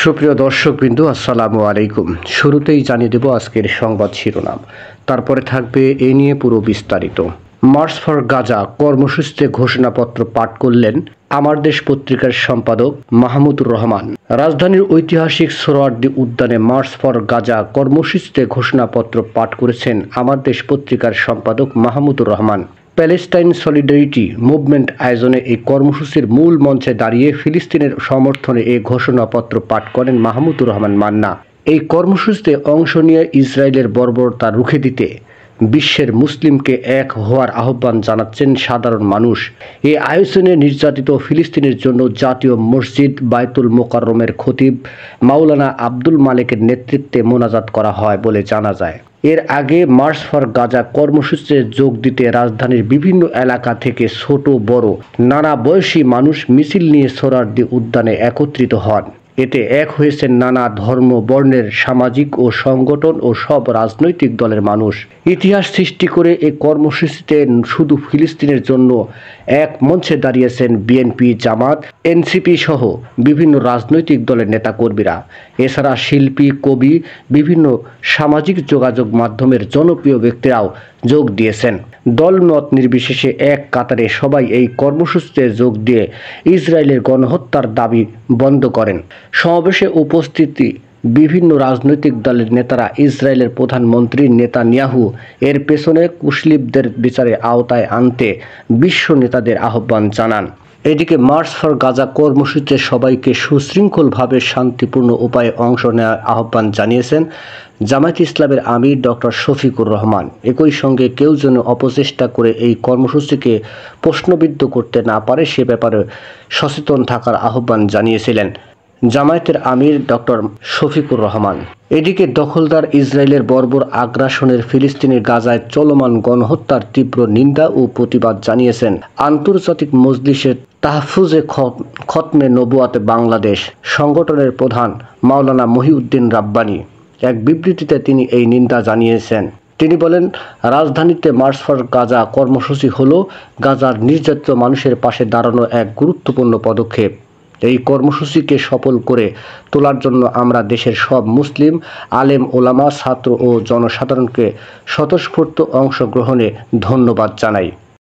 সুপ্রিয় দর্শকবৃন্দ, আসসালামু আলাইকুম। শুরুতেই জানিয়ে দেব আজকের সংবাদ শিরোনাম, তারপরে থাকবে এ নিয়ে পুরো বিস্তারিত। মার্চ ফর গাজা কর্মসূচিতে ঘোষণাপত্র পাঠ করলেন আমার দেশ পত্রিকার সম্পাদক মাহমুদুর রহমান। রাজধানীর ঐতিহাসিক সোহরাওয়ার্দী উদ্যানে মার্চ ফর গাজা কর্মসূচিতে ঘোষণাপত্র পাঠ করেছেন আমার দেশ পত্রিকার সম্পাদক Mahmudur Rahman. Palestine solidarity movement আয়োজনে এই কর্মসূচির মূল মঞ্চে দাঁড়িয়ে ফিলিস্তিনের সমর্থনে এই ঘোষণাপত্র পাঠ করেন মাহমুদুর রহমান মান্না। এই কর্মসূচিতে অংশ নিয়ে ইসরায়েলের বর্বরতা রুখে দিতে বিশ্বের মুসলিমকে এক হওয়ার আহ্বান জানাচ্ছেন সাধারণ মানুষ। এই আয়োজনে নির্যাতিত ফিলিস্তিনের জন্য জাতীয় মসজিদ বায়তুল মোকাররমের খতিব মাওলানা আব্দুল মালেকের নেতৃত্বে মোনাজাত করা হয় বলে জানা যায়। এর আগে মার্চ ফর গাজা কর্মসূচিতে যোগ দিতে রাজধানীর বিভিন্ন এলাকা থেকে ছোট বড় নানা বয়সী মানুষ মিছিল নিয়ে সোহরাওয়ার্দী উদ্যানে একত্রিত হন। এতে এক হয়েছেন নানা ধর্ম বর্ণের সামাজিক ও সংগঠন ও সব রাজনৈতিক দলের মানুষ। ইতিহাস সৃষ্টি করে এই কর্মসূচিতে শুধু ফিলিস্তিনের জন্য এক মঞ্চে দাঁড়িয়েছেন বিএনপি, জামাত, এনসিপি সহ বিভিন্ন রাজনৈতিক দলের নেতাকর্মীরা। এছাড়া শিল্পী, কবি, বিভিন্ন সামাজিক যোগাযোগ মাধ্যমের জনপ্রিয় ব্যক্তিরাও যোগ দিয়েছেন। দলমত নির্বিশেষে এক কাতারে সবাই এই কর্মসূচিতে যোগ দিয়ে ইসরায়েলের গণহত্যার দাবি বন্ধ করেন। সমাবেশে উপস্থিতি বিভিন্ন রাজনৈতিক দলের নেতারা ইসরায়েলের প্রধানমন্ত্রী নেতানিয়াহু এর পেছনে কুশলীপদের বিচারের আওতায় আনতে বিশ্ব নেতাদের আহ্বান জানান। এদিকে মার্চ ফর গাজা কর্মসূচিতে সবাইকে সুশৃঙ্খলভাবে শান্তিপূর্ণ উপায়ে অংশ নেওয়ার আহ্বান জানিয়েছেন জামায়াতে ইসলামের আমির ডক্টর শফিকুর রহমান। একই সঙ্গে কেউ যেন অপচেষ্টা করে এই কর্মসূচিকে প্রশ্নবিদ্ধ করতে না পারে সে ব্যাপারে সচেতন থাকার আহ্বান জানিয়েছিলেন জামায়াতের আমির ডক্টর শফিকুর রহমান। এদিকে দখলদার ইসরায়েলের বর্বর আগ্রাসনের ফিলিস্তিনের গাজায় চলমান গণহত্যার তীব্র নিন্দা ও প্রতিবাদ জানিয়েছেন আন্তর্জাতিক মজলিসে তাহফুজে খতমে নবুয়াত বাংলাদেশ সংগঠনের প্রধান মাওলানা মহিউদ্দিন রাব্বানী। এক বিবৃতিতে তিনি এই নিন্দা জানিয়েছেন। তিনি বলেন, রাজধানীতে মার্চ ফর গাজা কর্মসূচি হল গাজার নির্যাতিত মানুষের পাশে দাঁড়ানো এক গুরুত্বপূর্ণ পদক্ষেপ। এই কর্মসূচিকে সফল করে তোলার জন্য আমরা দেশের সব মুসলিম আলেম ওলামা, ছাত্র ও জনসাধারণকে স্বতঃস্ফূর্ত অংশগ্রহণে ধন্যবাদ জানাই।